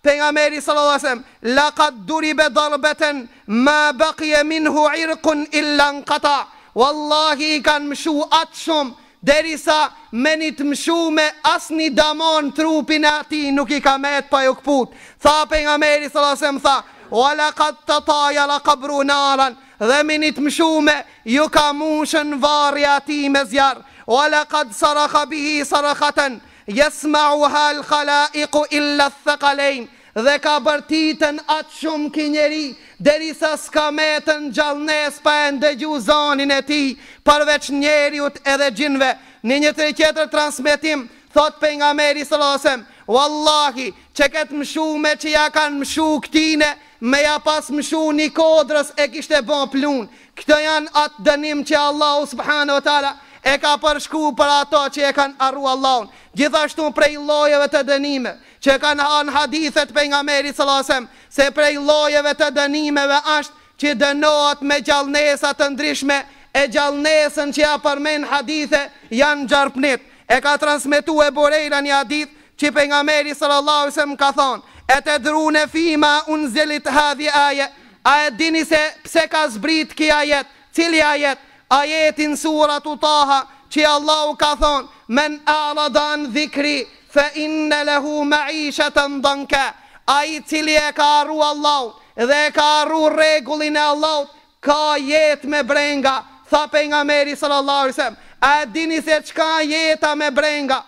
pejgamberi sallallahu alajhi wasallam, laqad duriba darbatan ma baqiya minhu irqun illa inqata, wallahi i kanë mshu atë shumë derisa me një të mshume asni damon trupin e ati nuk i ka met pa ju këput. Tha pejgamberi sallallahu alajhi wasallam, tha walaqad tatayala qabru naran, dhe me një të mshume ju ka mushën varja ati me zjarë. Walaqad sarakha bihi sarakatan yasma'uha al-khalaiqu illa ath-thaqalain, dhe ka bërtitën atë shumë kinjeri derisa s'ka metën gjallnes pa e ndëgju zonin e ti, përveç njeriut edhe gjinve. Në një të tjetër transmetim thot pejgamberi sallallahu alajhi wasallam, wallahi që këtë mshume që ja kanë mshu këtine, me ja pas mshu një kodrës e kishte bon plun. Këto janë atë dënim që Allahu subhanahu wa taala e ka përshku për ato që e kanë arru Allahun. Gjithashtu prej llojeve të dënime që kanë hanë hadithet pejgamberit sallallahu alajhi wasallam, se prej llojeve të dënimeve është që dënohet me gjallënesa të ndryshme, e gjallënesën që ja përmend hadithe janë gjarpnit. E ka transmetuar Bureira një hadith që pejgamberi sallallahu alajhi wasallam ka thonë, e të drune fima unzilit hadhi aje, a e dini se pse ka zbrit ki ajet? Cili ajet? Ajetin suratu Taha, që Allahu ka thonë, men aradan dhikri fe inne lehu maishatan danka, a i cili e ka arru Allahu dhe e ka arru regullin e Allahu, ka jet me brenga. Tha pejgamberi sallallahu alajhi wasallam, a e dini se çka jeta me brenga?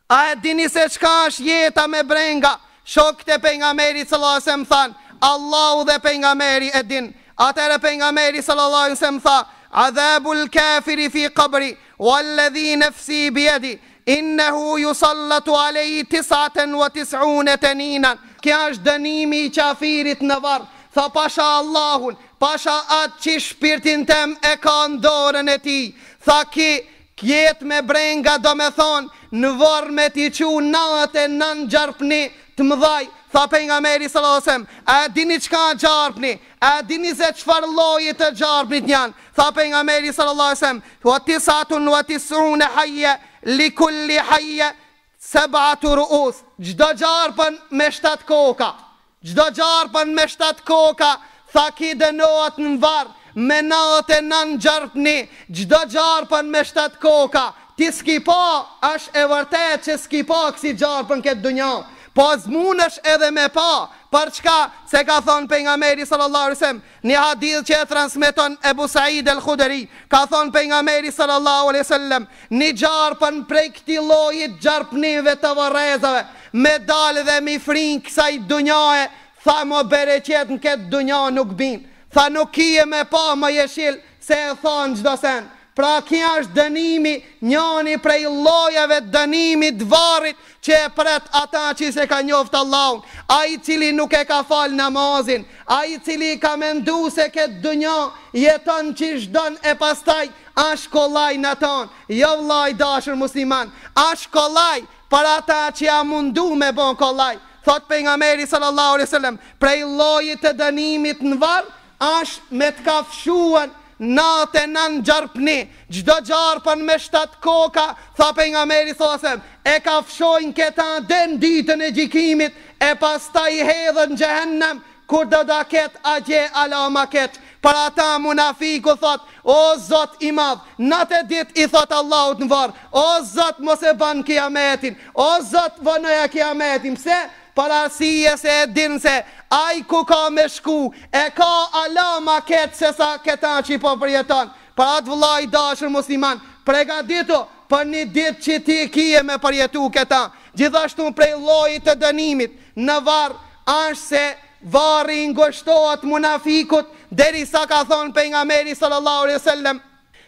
A e dini se çka është jeta me brenga? Shokët e pejgamberit sallallahu alajhi wasallam than, Allahu dhe pejgamberi e din. Atëherë pejgamberi sallallahu alajhi wasallam tha, adhabul kafiri fi qabri, walladhi nafsi biyadi, innehu yusallatu alayhi 99 taninan. Kja është dënimi i qafirit në varr. Tha pasha Allahun, pasha atë që shpirtin tem e ka në dorën e ti. Tha ki kjet me brenga, do me thonë, në varr me t'i qu 99 gjarpni të mëdhaj. Tha pejgamberi sallallahu alajhi wasallam, a dini çka gjarpni? A dini se çfarë lloji të gjarpnit janë? Tha pejgamberi sallallahu alajhi wasallam, wa 99 hayya li kulli hayya 7 ru'us. Çdo gjarpën me 7 koka. Gjdo gjarpën me 7 koka, tha ki dënohet në varë, me 99 gjarpni, gjdo gjarpën me 7 koka. Ti s'ki pa, është e vërtet që s'ki pa kësi gjarpën këtë dunja, po zmunësh edhe me pa. Për çka? Se ka thonë pejgamberi sallallahu alaihi wasallam, një hadith që e transmeton Ebu Said el-Khudri, ka thonë pejgamberi sallallahu alaihi wasallam, një gjarpën prej këtij lloji gjarpnive të varrezave, me dalë dhe mi frin kësaj dunjaje, tha mo bereqet në këtë dunja nuk bin. Tha nuk kije me pa më jeshil, se e thonë gjdo sen. Pra kja është dënimi, njani prej llojeve dënimit varrit që e pret ata që se ka njoft Allahun, ai cili nuk e ka fal namazin, ai cili ka mendu se këtë dunja jeton që shdon e pastaj është kollaj në tonë. Jo vllai dashur musliman, është kollaj për ata që ja mundu me bon kollaj. Thot pejgamberi sallallahu alaihi wasallam, prej llojit të dënimit në varr është me të kafshuan 99 gjarpni, gjdo gjarpën me 7 koka, tha pejgamberi sallallahu alaihi wasallam, e kafshojnë këta den ditën e gjikimit, e pastaj hedhën xhehenem, kur do da ket agje alama ket. Për ata munafiku thot, o Zot i madh, natë dit i thot Allahut në varr, o Zot mos e ban kiametin, o Zot vonoja kiametin. Pse? Për arsye se e din se ai ku ka me shku, e ka alama ketë se sa këta që i po përjeton. Për atë vllai dashur musliman, pregaditu për një ditë që ti kije me përjetu këta. Gjithashtu prej llojit të dënimit në varr është se varri ngoshtohet munafikut, derisa ka thonë pejgamberi sallallahu alaihi wasallam,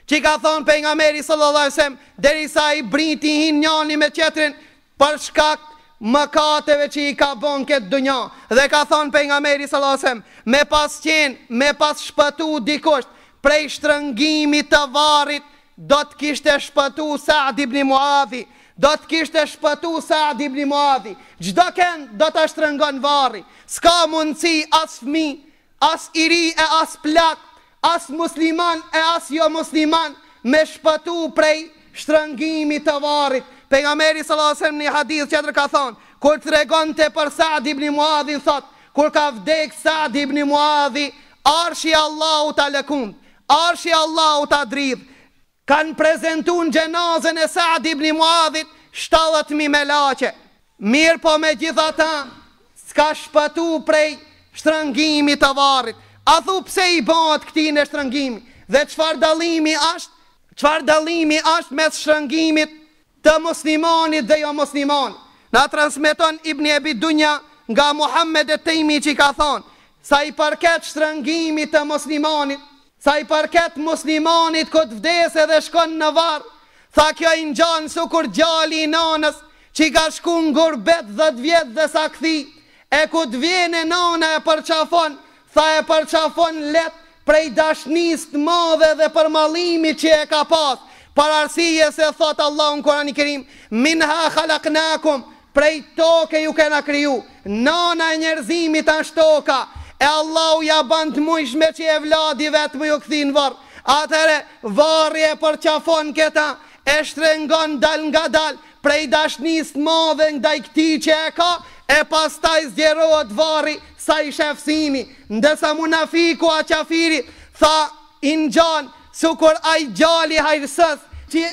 që ka thonë pejgamberi sallallahu alaihi wasallam, derisa i briti hin njani me tjetrin për shkak mëkateve që i ka bon këtë dunja. Dhe ka thonë pejgamberi sallallahu alaihi wasallam, me pas qenë, me pas shpëtu dikush prej shtrëngimit të varrit, do të kishte shpëtu Sa'd ibn Muadhi, do të kishte shpëtu Sa'd ibn Muadhi. Çdo kënd do ta shtrëngon varri. S'ka mundësi as fëmijë, as i ri e as plak, as musliman e as jo musliman me shpëtu prej shtrëngimit të varrit. Pejgamberi sallallahu alaihi wasallam në hadith tjetër ka thonë, kur tregonte për Sa'd ibn Muadhin, thot, kur ka vdek Sa'd ibn Muadhi, arshi Allahu ta lëkund, arshi Allahu ta dridh. Kanë prezentu në gjenazën e Sa'd ibn Muadhit 70.000 melaqe. Mirë po me gjitha ta, s'ka shpëtu prej shtrëngimit të varrit. A thu pse i bëhet këtij në shtrëngimi? Dhe çfarë dallimi është mes shtrëngimit të muslimanit dhe jo muslimanit? Na transmeton Ibn Abi Dunya nga Muhammed et-Taymi që ka thonë, sa i përket shtrëngimit të muslimanit, sa i përket muslimanit këtë vdese dhe shkon në varr, tha kjo i ngjan sukur gjali i nanës që ka shku në gurbet 10 vjet dhe sa kthi, e ku të vjen e nana e përqafon, tha e përqafon let prej dashnis të madhe dhe përmallimi që e ka pas, për arsye se thot Allahu në Kur'anin e Kerim, minha khalaqnakum, prej toke ju kena kriju. Nana e njerëzimit është toka, e Allahu ja ban të mujshme që e vladi vetë më ju këthin varr. Atëre varri e përqafon këta, e shtrengon dal nga dal, prej dashnis të madhe ndaj këtij që e ka, e pastaj zgjerohet varri sa i shefsimi. Ndërsa munafiku a qafiri tha i ngjan sukur ai gjali hajrësës që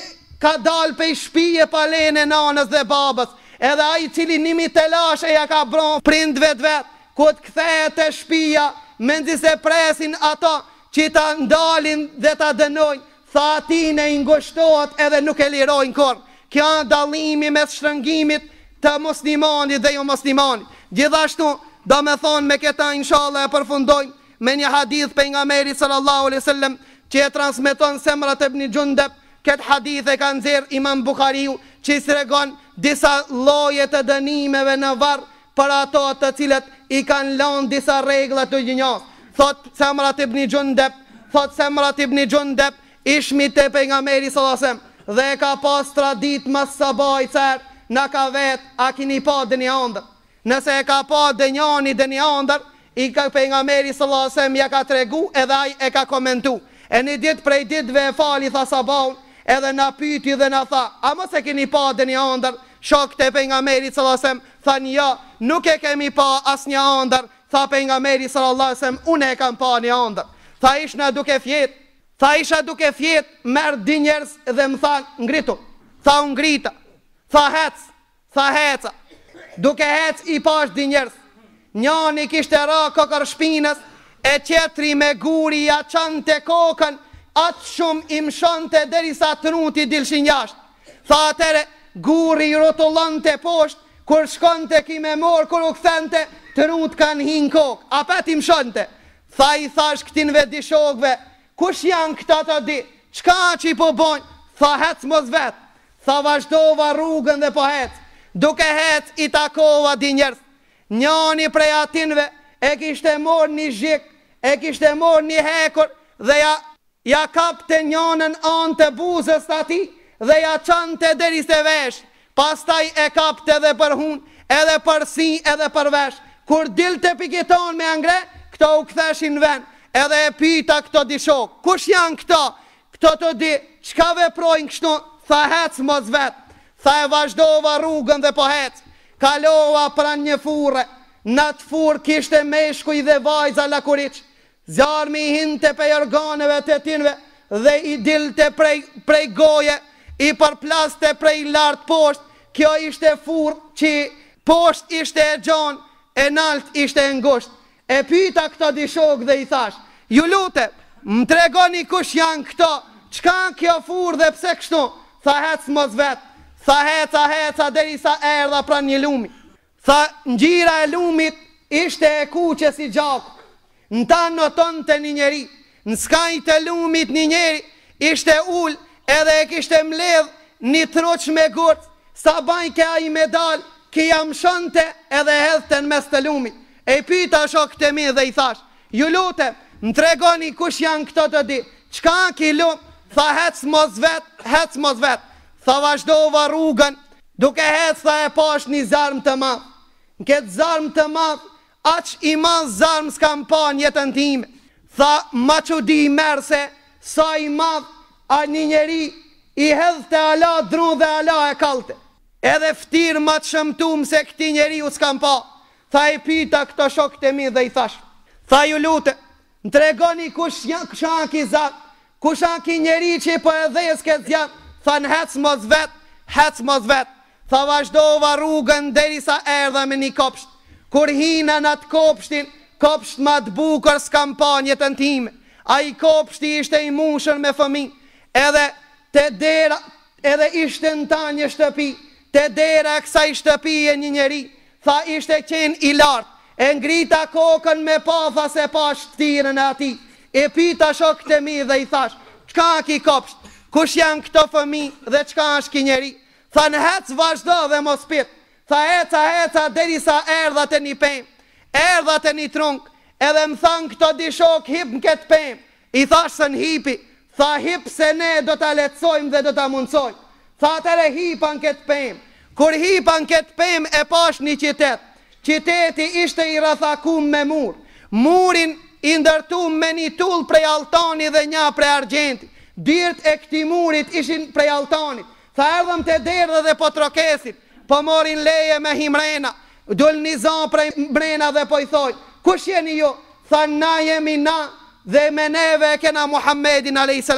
ka dal pe shpije pa lejen e nanës dhe babës, edhe ai cili nimi telashe ja ka bron prind vet, ku të kthehet te shtëpia, mendi se presin ato që ta ndalin dhe ta dënojnë, tha atine i ngushtohet edhe nuk e lirojnë kur. Kjo është dallimi mes shtrëngimit të muslimanit dhe jo muslimanit. Gjithashtu, do me thonë me këta inshallah e përfundojmë me një hadith pejgamberit sallallahu alaihi wasallam që e transmeton Semrat ibn Jundab. Këtë hadith e ka nxjerr Imam Buhariu, që i tregon disa lloje të dënimeve në varr për ato të cilët i kanë lënë disa rregulla të gjinjas. Thot Semrat ibn Jundab, ishmi te pejgamberi sallallahu alaihi wasallam dhe e ka pas tradit mas sabaj cer, na ka vet, a kini pa dëni andër. Nëse e ka pa dënjani dëni andër, i ka pejgamberi sallallahu alaihi wasallam ja ka tregu edhe ai e ka komentu. E një dit prej ditve e fali, tha sabahun, edhe na pyti dhe na tha, a mos e kini pa dëni andër? Shok të pejgamberit sallallahu alaihi wasallam Thanë ja, nuk e kemi pa as një andër. Tha pejgamberi sallallahu alaihi wasallam, unë e kam pa një andër. Tha ishna duke fjet. Tha isha duke fjet, merr di njerëz dhe më thanë, ngritu. Tha unë ngrita. Tha hec. Tha heca. Duke hec i pash di njerëz. Njani kishte ra kokër shpinës, e qetri me guri ja çante kokën, atë shumë i mshonte derisa truti dilshin jashtë. Tha atere, guri i rotullonte poshtë, kur shkonte ki me morë, kur u kthente, trut kanë hin kokë, apet i mshonte. Tha i thash këtinve di shokve, kush janë këta të di, qka që i po bojnë? Tha hec mos vetë. Tha vazhdova rrugën dhe po hec. Duke hec i takova di njerëz. Njani prej atinve e kishte morë një zhik, e kishte morë një hekur dhe ja kapte njanën anë të buzës të ati dhe ja qante deri se vesh. Pastaj e kapte edhe për hun, edhe për si, edhe për vesh. Kur dilte pikiton me angre, këto u ktheshin ven, edhe e pita këto di shok. Kush janë këto? Këto të di, qka veprojnë kështu? Tha hec mos vet. Tha e vazhdova rrugën dhe po hec. Kalova pran një furre. Në të furë kishte meshkuj dhe vajza lakuriq. Zjarmi i hinte pe organeve të tinve dhe i dilte prej goje, i përplaste prej lartë poshtë. Kjo ishte furë që poshtë ishte e gjonë, e nalt ishte e ngusht. E pyta këto di shok dhe i thash, ju lute, më tregoni kush janë këto, qka kjo furë dhe pse kështu? Tha hec mos vetë. Tha heca derisa erdha pran një lumi. Tha ngjira e lumit ishte e kuqe si gjaku. Në ta noton të një njeri. Në skajt e lumit një njeri ishte ull edhe e kishte mledh një troq me gurë. Sa bajke a i medal ki jam shonte edhe hedhte në mes të lumit. E pyta shok të mi dhe i thash, ju lute, më tregoni kush janë këto të di, qka ki lumë? Tha hec mos vet. Tha vazhdova rrugën, duke hec tha e pash një zarm të madh. Në këtë zarm të madh, aq i madh zarm s'kam pa në jetën time. Tha ma që di merë se sa i madh a një njeri i hedh të ala dru dhe ala e kalte. Edhe ftir ma të shëmtum se këti njeri u s'kam pa. Tha i pita këto shok të mi dhe i thash, tha ju lute, në tregoni kush janë ki zarm, kush janë ki njeri që i po e dhes këtë zjarm. Tha në hec mos vet. Tha vazhdova rrugën derisa erdha me një kopsht. Kur hina në atë kopshtin, kopsht ma të bukur s'kam pa në jetën time. A i kopshti ishte i mushën me fëmi, edhe te dera, edhe ishte në ta një shtëpi, te dera kësaj shtëpije një njeri. Tha ishte qenë i lartë, e ngrita kokën me pa, tha se pa shtirën e ati. E pita shok të mi dhe i thash, qka ki kopsht? Kush janë këto fëmi dhe qka është ki njeri? Tha në hec vazhdo dhe mos pit. Tha heca derisa erdha të një pem, erdha të një trunk, edhe më thanë këto di shok hip në këtë pem. I thash së në hipi, tha hip se ne do të letësojmë dhe do të mundsojmë. Tha atëre hipa në këtë pem. Kur hipa në këtë pem e pash një qitet. Qiteti ishte i rrethakum me mur. Murin i ndërtum me një tull prej altani dhe një prej argjenti. Dirt e këti murit ishin prej altanit. Tha erdhëm të derdhe dhe po trokesit, po morin leje me himrena, dul një zan prej mrena dhe po i thoj, kush jeni ju? Tha na jemi na dhe me neve kena Muhammedin a.s.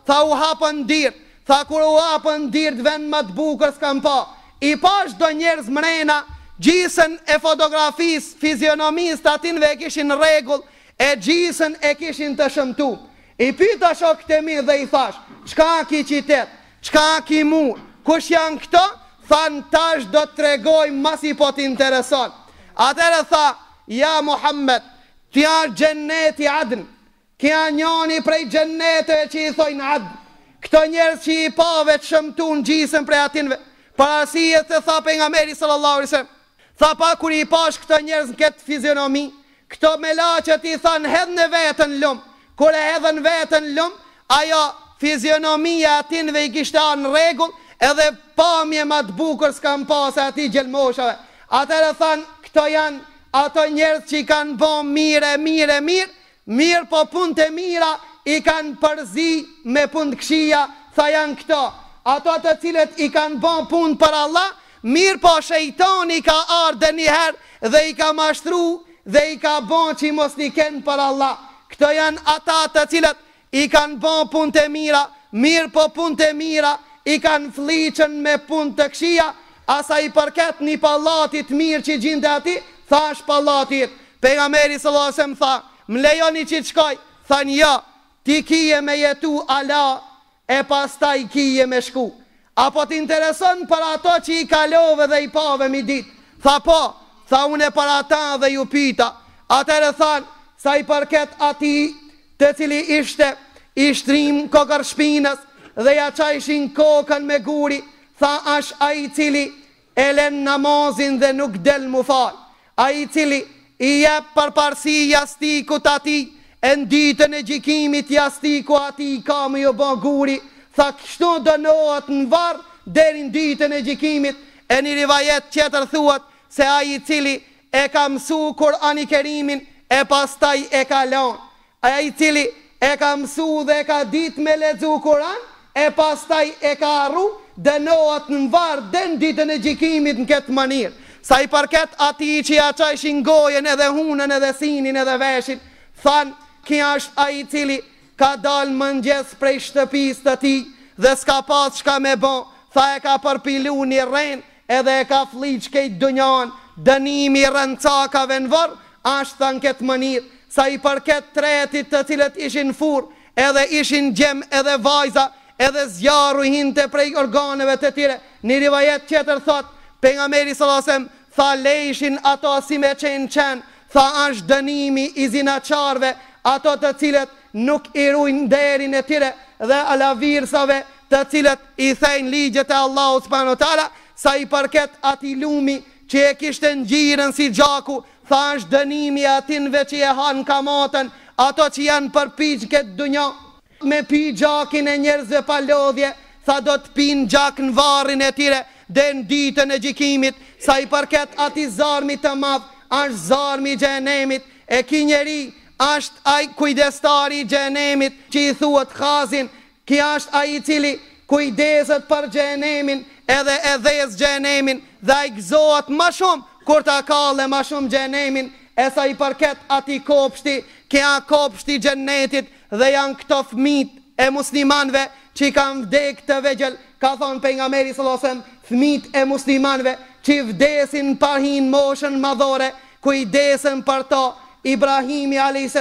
Tha u hapën dirt. Tha kur u hapën dirt vend më të bukur s'kam pa. I pash do njerëz mrena, gjisën e fotografis, fizionomis të atinve e kishin regull, e gjisën e kishin të shëmtu. I pita shok të mi dhe i thash, qka ki qitet, qka ki mur, kush janë këto? Than tash do të tregoj masi po t'intereson. Atere tha, ja Muhammed, t'ja gjenneti adn, kja njani prej gjenneteve që i thojnë adn. Këto njerës që i pave të shëmtu në gjisën prej atinve, parasijet të tha pejgamberi sallallahu alaihi wasallam. Tha pa kur i pash këto njerës në këtë fizionomi, këto melaqet i than hedh në vetën lumë. Kur e hedhën vetën lumë, ajo fizionomia atinve i kishta në regull, edhe pamje ma të bukur s'kam pas e ati gjelmoshave. Atëre thanë, këto janë ato njerëz që i kanë bon mirë, po punë të mira i kanë përzi me punë të këshia, tha janë këto. Ato të cilët i kanë bon punë për Allah mirë po shejtani ka ardhe njëherë dhe i ka mashtru dhe i ka bon që i mos një kenë për Allah. Këto janë ata të cilët i kanë bon punë të mira, mirë po punë të mira i kanë fliqën me punë të këshia, asa i përket një pallatit mirë që gjinde ati, thash pallatit. Pejgamberi sallallahu alajhi wasallam tha, më lejoni që të shkoj, thanë ja, ti kije me jetu ala, e pastaj kije me shku. Apo t'intereson për ato që i kalove dhe i pave mi dit? Tha po, tha une për ata dhe ju pita. Atere thanë, sa i përket ati të cili ishte i shtrim kokër shpinës dhe ja qajshin kokën me guri, tha ash a i cili e len namazin dhe nuk del mu fal, a i cili i jep përparsi jastikut ati, e në ditën e gjikimit jastiku ati ka me jo bo guri, tha kështu dënohet në varë derin ditën e gjikimit. E një rivajet tjetër thuat se a i cili e ka mësu Kur'ani Kerimin e pastaj e ka lanë, a i cili e ka mësu dhe e ka dit me lexu Kur'an e pastaj e ka arru, dënohet në varë den ditën e gjikimit në këtë manirë. Sa i përket ati që ja qajshin gojen edhe hunën edhe sinin edhe veshin, thanë kja është a i cili ka dalë mëngjes prej shtëpis të ti dhe s'ka pas shka me bon, tha e ka përpilu një ren edhe e ka fliq kejt dënjan, dënimi rëncakave në vërë, ashtë thanë këtë mënirë. Sa i përket tretit të cilët ishin fur, edhe ishin gjem edhe vajza, edhe zjaru hinte prej organeve të tire. Një rivajet tjetër thot, pejgamberi sallallahu alajhi wasallam tha lejshin ato si me qenë, tha është dënimi i zinaqarve, ato të cilët nuk i ruajnë nderin e tire dhe alavirsave të cilët i thejnë ligjet e Allahut subhanahu wa taala. Sa i përket ati lumi që e kishte ngjirën si gjaku, tha është dënimi atinve që e hanë kamatën, ato që janë përpiq këtë dunja me pi gjakin e njerëzve pa lodhje, tha do të pinë gjak në varrin e tire dhe në ditën e gjikimit. Sa i përket ati zarmi të madh, është zarmi i xhenemit, e ki njeri është ai kujdestari i xhenemit që i thuhet Khazin, ki është ai i cili kujdeset për xhenemin edhe e dhez xhenemin dhe ai gëzohet më shumë kur ta kalle më shumë xhenemin. E sa i përket ati kopshti, kja kopshti xhenetit dhe janë këto fëmijët e muslimanve që i kanë vdek të vegjël, ka thonë pejgamberi sallallahu alajhi wasallam, fëmijët e muslimanve që vdesin parhin moshën madhore, kujdesen për to. Ibrahimi a.s.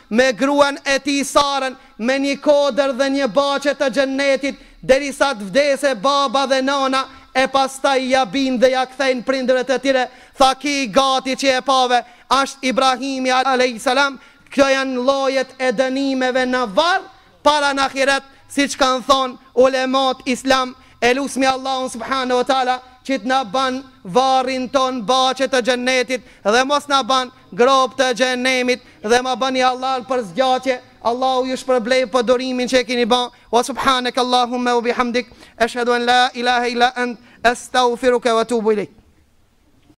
me gruan e ti Sarën, me një kodër dhe një bache të xhenetit, derisa të vdese baba dhe nana, e pastaj ja bin dhe ja kthejnë prindërit e tire. Tha ki gati që e pave, ashtë Ibrahimi a.s. Kjo janë llojet e dënimeve në varr para në ahiret, si që kanë thonë ulemat islam. E lusmi Allahun subhanahu wa taala që të na ban varrin ton bache të xhenetit dhe mos na ban grop të xhenemit, dhe ma bani Allah për zgjatje. Allahu ju shpërblej për durimin që e keni ban. Wa subhanak Allahumma wa bihamdik, ashhadu an la ilaha illa ant, astaghfiruka wa atubu ilayk.